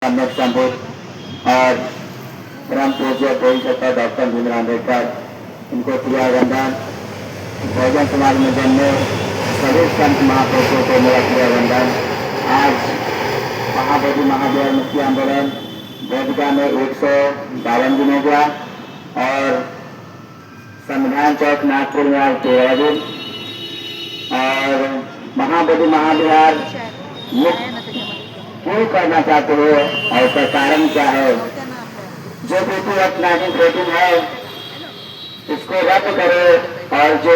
सम्यक संबोध और परम पूज्य कोई सत्ता डॉक्टर भीमराव अम्बेडकर इनको किया वंदन। बहुजन समाज में जन्मे सभी संत महापुरुषों को मेरा किया वंदन। आज महाबोधि महावीर मुक्ति आंदोलन बोधगा में 152 दिन हो गया और संविधान चौक नागपुर में आज 13 दिन और महाबोधि महाविहार मुक्त क्यों करना चाहते हो और उसका कारण क्या है। जो बीटी एक्ट 1914 है इसको रद्द करो और जो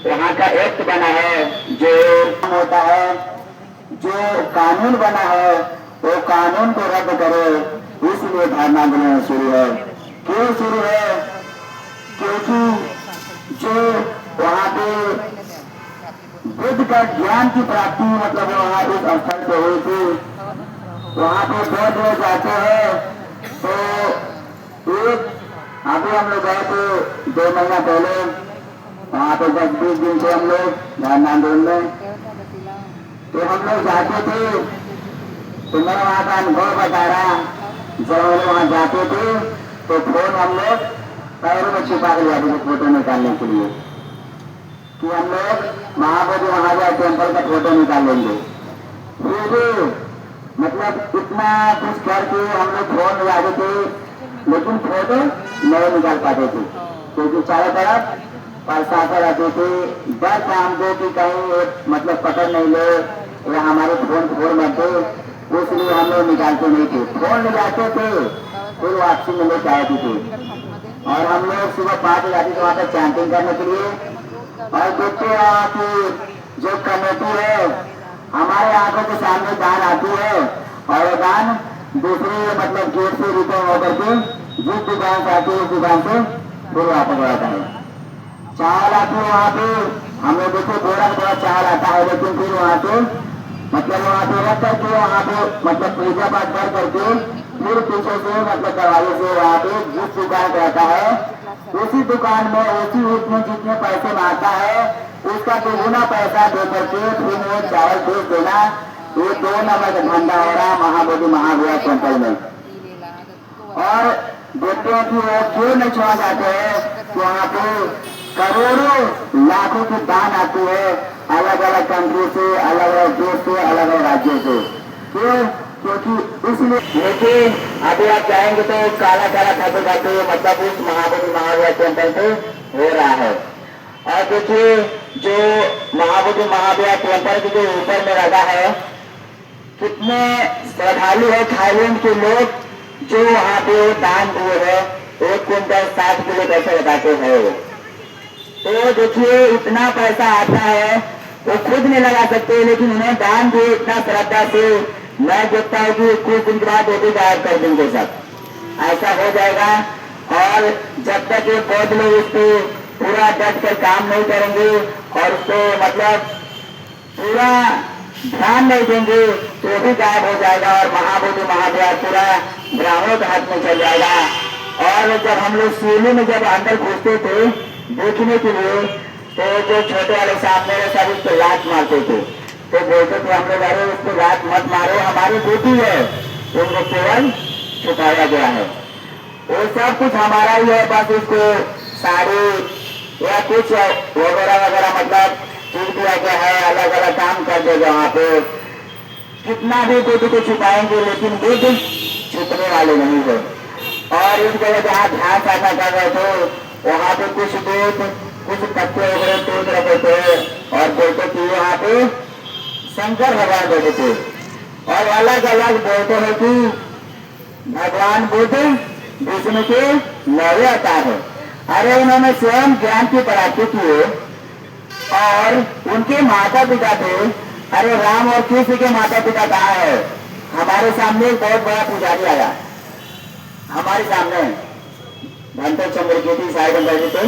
वहाँ का एक्ट बना है जो होता है जो कानून बना है वो कानून को रद्द करो। इसलिए धरना आंदोलन शुरू है। क्यों शुरू है? क्योंकि जो वहाँ पे बुद्ध का ज्ञान की प्राप्ति मतलब वहाँ उस स्थल पे हुई थी। वहाँ पे बौद्ध लोग जाते हैं तो एक अभी हम लोग गए थे 2 महीना पहले वहाँ पे 10-20 दिन थे हम लोग धरना आंदोलन में। तो हम लोग जाते थे तो मैं वहाँ का अनुभव बता रहा। जब हम लोग वहाँ जाते थे तो फोन हम लोग पैरों में छुपा के जाते थे फोटो निकालने के लिए कि हम लोग महाबोधि महावीर टेम्पल का फोटो निकाल लेंगे। फिर भी मतलब इतना कुछ करके हम लोग फोन लगाते थे लेकिन फोटो नहीं निकाल पाते थे क्योंकि चारों तरफ प्रशासन रहते थे। डर था हमको कि कहीं मतलब पकड़ नहीं ले या हमारे फोन फोड़ मत दे, इसलिए हम लोग निकालते नहीं थे। फोन लगाते थे फिर वापसी में लेके आते थे और हम लोग सुबह 5 बजे जाते थे वहाँ पर चैंटिंग करने के लिए। और देखते हैं कि जो कमेटी है हमारे आंखों के सामने दान आती है और वो दान दूसरे मतलब गेट से रिटर्न होकर के जिस दुकान से आती है उस दुकान से फिर वापस आता है। चावल आती है वहाँ पे हम लोग देखो थोड़ा चावल आता है लेकिन फिर वहाँ से मतलब वहाँ पे रख करके वहाँ पे मतलब पूजा पाठ कर करके फिर पीछे से मतलब दरवाजे से वहाँ पे जिस दुकान रहता है उसी दुकान में उसी उसमें जितने पैसे मांगता है उसका 2 पैसा दे करके फिर वो चावल बेच देना। ये 2 नंबर का धंधा हो रहा महाबोधि महावीर टेम्पल में। और देखते हैं कि वो क्यों नहीं छोड़ा जाते हैं कि वहाँ पे करोड़ों लाखों की दान आती है अलग अलग कंट्री से अलग अलग देश से अलग अलग राज्यों से। क्यों? क्योंकि इसलिए लेकिन अभी आप जाएंगे तो काला काला खाते खाते मतलब उस महाबोधि महावीर टेम्पल पे हो रहा है। और देखिए जो महाबोधि महावीर टेम्पल के जो ऊपर में लगा है कितने श्रद्धालु है थाईलैंड के लोग जो वहाँ पे दान दिए है 1 क्विंटल 60 किलो पैसे लगाते हैं। तो देखिए इतना पैसा आता है वो खुद नहीं लगा सकते लेकिन उन्हें दान दिए इतना श्रद्धा से। मैं देखता हूँ कि कुछ दिन के बाद वो भी गायब कर देंगे सब, ऐसा हो जाएगा। और जब तक ये बौद्ध लोग उस पर पूरा डट कर काम नहीं करेंगे और उसको मतलब पूरा ध्यान नहीं देंगे तो वो भी गायब हो जाएगा और महाबोधि महावीर पूरा ब्राह्मणों के हाथ में चल जाएगा। और जब हम लोग सीढ़ी में जब अंदर घुसते थे देखने के लिए तो जो छोटे वाले सामने सब उसको लात मारते थे तो बोलते थे हम लोग अरे उसको लात मत मारो हमारी ड्यूटी है, उनको केवल छुपाया गया है। वो सब कुछ हमारा ही है, बस उसको साड़ी या कुछ वगैरह वगैरह मतलब छूट दिया गया है। अलग अलग काम कर देगा वहाँ पे कितना भी बुद्ध को छुपाएंगे लेकिन बुद्ध छुपने वाले नहीं है। और इस जगह जहाँ ध्यान साधना कर रहे थे वहाँ पे कुछ दूध कुछ पत्ते वगैरह तोड़ रखे थे और बोलते थे यहाँ पे शंकर भगवान बैठे थे और अलग अलग बोलते हैं कि भगवान बुद्ध विष्णु के 9वें अवतार है। अरे उन्होंने स्वयं ज्ञान की प्राप्ति की और उनके माता पिता थे। अरे राम और कृष्ण के माता पिता कहाँ है? हमारे सामने एक बहुत बड़ा पुजारी आया हमारे सामने भंतर चंद्रकेती साहिब में बैठे थे।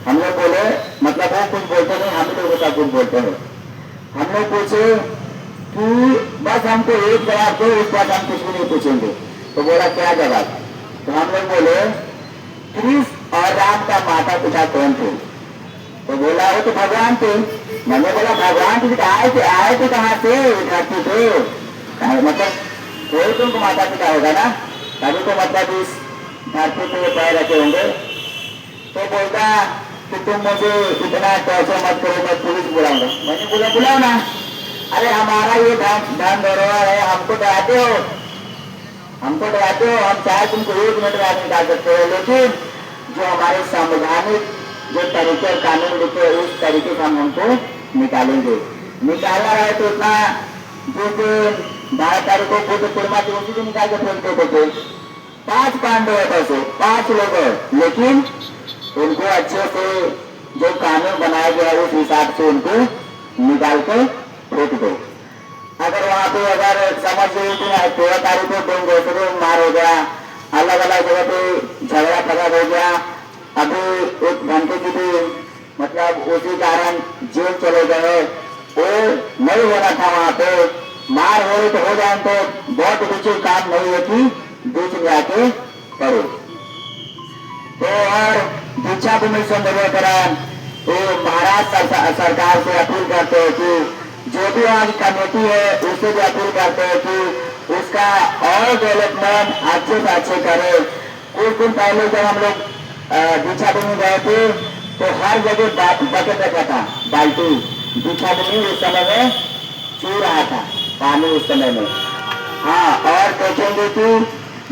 हम लोग बोले मतलब वो कुछ बोलते नहीं हम लोग का कुछ बोलते हैं। हम लोग पूछे कि बस हमको एक जवाब दो इस बात हम कुछ भी नहीं पूछेंगे। तो बोला क्या जवाब? तो हम लोग बोले कृष्ण और राम का माता पिता कौन थे? तो बोला वो तो भगवान थे। मैंने बोला भगवान थे आए थे कहाँ से? धरती थे। मतलब वही तुमको माता पिता होगा ना, तभी तो मतलब इस धरती पे पैर रखे होंगे। तो बोलता कि तुम मुझे इतना टॉर्चर मत करो, मैं पुलिस बुलाऊंगा। मैंने बोला बुलाओ ना, अरे हमारा ये धन धरोहर है, हमको डराते हो, हमको डराते हो, हम चाहे तुमको 1 मिनट में निकाल सकते हो, लेकिन जो हमारे संवैधानिक जो तरीके और कानून लिखे उस तरीके से हम हमको निकालेंगे। निकालना रहे तो इतना जिस 12 तारीख को बुद्ध पूर्णिमा थी उसी दिन निकाल के फेंक देते थे। 5 पांडव है, बस 5 लोग है, लेकिन उनको अच्छे से जो कानून बनाया गया है उस हिसाब से उनको निकाल के फेंक दो। अगर वहाँ पे अगर समझ गई कि 13 तारीख को तुम दूसरे मार हो गया, अलग अलग जगह पे झगड़ा फगड़ हो गया, अभी 1 घंटे की भी मतलब उसी कारण जेल चले गए, वो नहीं होना था। वहाँ पे मार हो रही तो हो जाए, तो बहुत कुछ काम नहीं है कि बीच में आके करो। तो और दीक्षा भूमि सौंदर्यकरण वो महाराष्ट्र सरकार से अपील करते हैं कि जो भी वहाँ की कमेटी है उससे भी अपील करते हैं कि उसका और डेवलपमेंट अच्छे से अच्छे करे। कुछ दिन पहले जब हम लोग दीक्षा भूमि गए थे तो हर जगह बकेट रखा था, बाल्टी। दीक्षा भूमि उस समय में चू रहा था पानी उस समय में। हाँ, और देखेंगे कि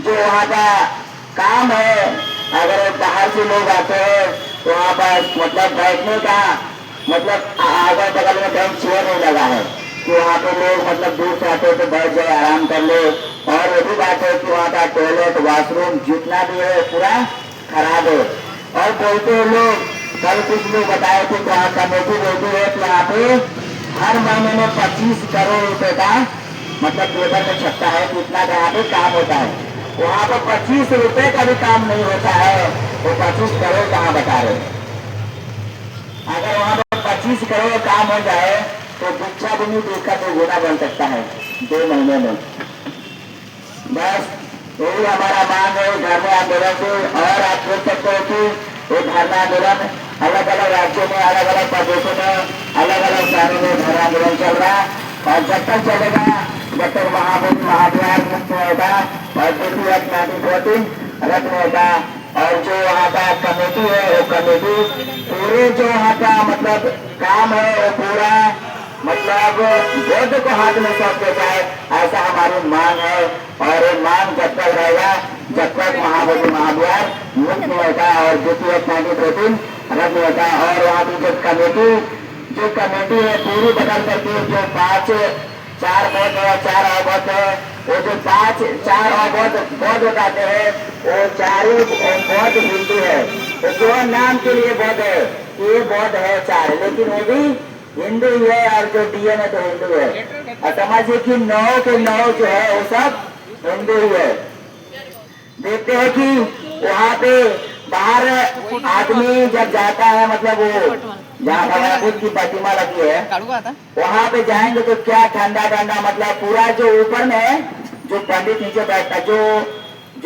जो वहाँ का काम है, अगर बाहर से लोग आते हैं तो वहाँ पर मतलब बैठने का मतलब अगल बगल में बैंक चेयर नहीं लगा है कि वहाँ पे लोग मतलब दूर से आते तो बैठ जाए आराम कर ले। और वो भी बात है कि वहाँ का टॉयलेट वॉशरूम जितना भी है पूरा खराब है। और बोलते हैं लोग, कल कुछ लोग बताए थे कि वहाँ कमेटी बोलती है कि यहाँ पे हर महीने में 25 करोड़ रुपए का मतलब पेपर में छपता है कि इतना का यहाँ पे काम होता है। वहाँ पर 25 रुपए का भी काम नहीं होता है, वो 25 करोड़ कहाँ बता रहे। अगर वहाँ पर 25 करोड़ काम हो जाए तो दीक्षा भूमि का तो गुना बन सकता है 2 महीने में। बस यही हमारा मांग है धरना आंदोलन से। और आप देख सकते हो कि ये धरना आंदोलन अलग अलग राज्यों में, अलग अलग प्रदेशों में, अलग अलग शहरों में धरना आंदोलन चल रहा है। और जब तक चलेगा, जब तक महाभूमि महाविहार मुक्त होगा और DPS-1914 रद्द होगा। और जो वहाँ का कमेटी है वो कमेटी पूरे जो वहाँ का मतलब काम है वो पूरा मतलब बौद्ध को हाथ में सौंप के जाए, ऐसा हमारी मांग है। और ये मांग जब तक रहेगा जब तक महाभूमि महाविहार मुक्त नहीं होता और DPS-1914 रद्द होता। और वहाँ की जो कमेटी है पूरी बदल करके जो 4 बौद्ध है, 4 अवबौद्ध है, वो जो 4 अवबौद्ध बौद्ध बताते हैं वो 4 बौद्ध हिंदू है। तो जो नाम के लिए बौद्ध है, ये बौद्ध है 4, लेकिन वो भी हिंदू ही है। और जो DN है तो हिंदू है। और समझिए कि 9 के 9 जो है वो सब हिंदू ही है। देखते हैं कि वहाँ पे बाहर आदमी जब जाता है, मतलब वो जहाँ भगवान बुद्ध की प्रतिमा लगी है वहाँ पे जाएंगे तो क्या ठंडा ठंडा, मतलब पूरा जो ऊपर में जो पंडित नीचे बैठता, जो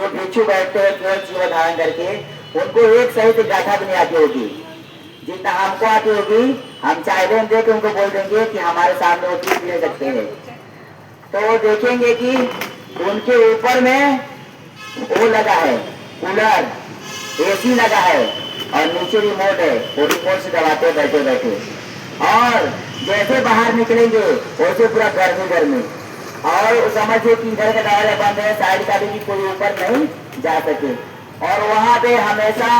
भिक्षु बैठते हैं केवल जीवन धारण करके, उनको एक सही से गाथा भी नहीं आती होगी जितना हमको आती होगी। हम चाय दे के उनको बोल देंगे कि हमारे सामने वो पी ले सकते हैं। तो देखेंगे कि उनके ऊपर में वो लगा है कूलर, AC लगा है और नीचे रिमोट है, वो रिमोट से दबाते बैठे बैठे। और जैसे बाहर निकलेंगे वैसे पूरा गर्मी। और समझिए कि इधर का दरवाजा बंद है, साइड का भी कोई ऊपर नहीं जा सके। और वहाँ पे हमेशा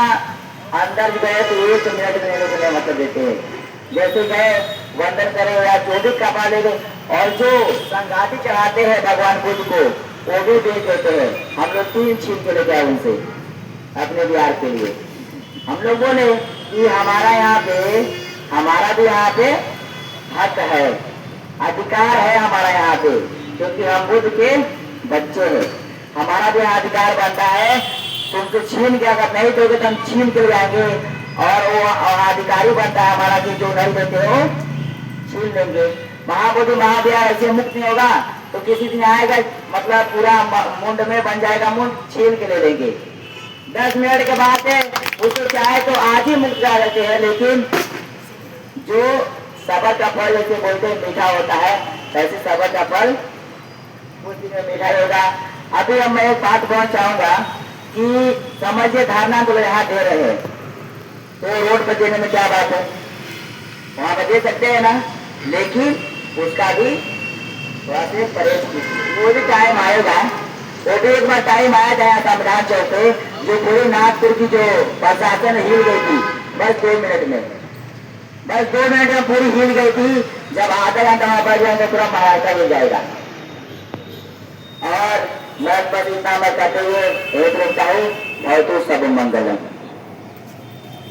अंदर गए तो 1 मिनट में मतलब देते हैं, जैसे गए वंदन करे या जो भी कपड़ा ले गए। और जो संगाति चढ़ाते हैं भगवान बुद्ध को वो भी दे देते हैं। हम लोग 3 छीन के लेके आए उनसे अपने बिहार के लिए। हम लोग बोले कि हमारा भी यहाँ पे हक है, अधिकार है हमारा यहाँ पे, क्योंकि हम बुद्ध के बच्चे हैं। हमारा भी अधिकार बनता है, तुमसे छीन के अगर नहीं दोगे तो हम छीन के जाएंगे। और वो अधिकारी बनता है हमारा कि जो नहीं देते हो छीन लेंगे। महाबोधि महाविहार ऐसे मुक्त नहीं होगा तो किसी दिन आएगा, मतलब पूरा मुंड में बन जाएगा, मुंड छीन के ले लेंगे। 10 मिनट के बाद उसको चाहे तो आज ही मुक्त कर देते हैं, लेकिन जो सबर का फल जैसे बोलते हैं मीठा होता है, ऐसे सबर का फल कुछ दिन में मिठाई होगा। अभी अब मैं एक बात कहना चाहूंगा कि समझिए धारणा तो यहाँ दे रहे हैं तो रोड पर देने में क्या बात है, वहां पर दे सकते हैं ना, लेकिन उसका भी थोड़ा से परहेज कीजिए। वो भी टाइम आएगा, वो भी एक बार टाइम आया था संविधान चौक पे, जो पूरी नागपुर की जो प्रशासन हिल गई थी बस 2 मिनट में, बस 2 मिनट में पूरी हिल गई थी। जब आधा घंटा वहां बढ़ जाएंगे पूरा महाराष्ट्र मिल जाएगा। और मैं बस इतना मैं कहते हुए एक रुकता हूँ, बहुत सब मंगलम।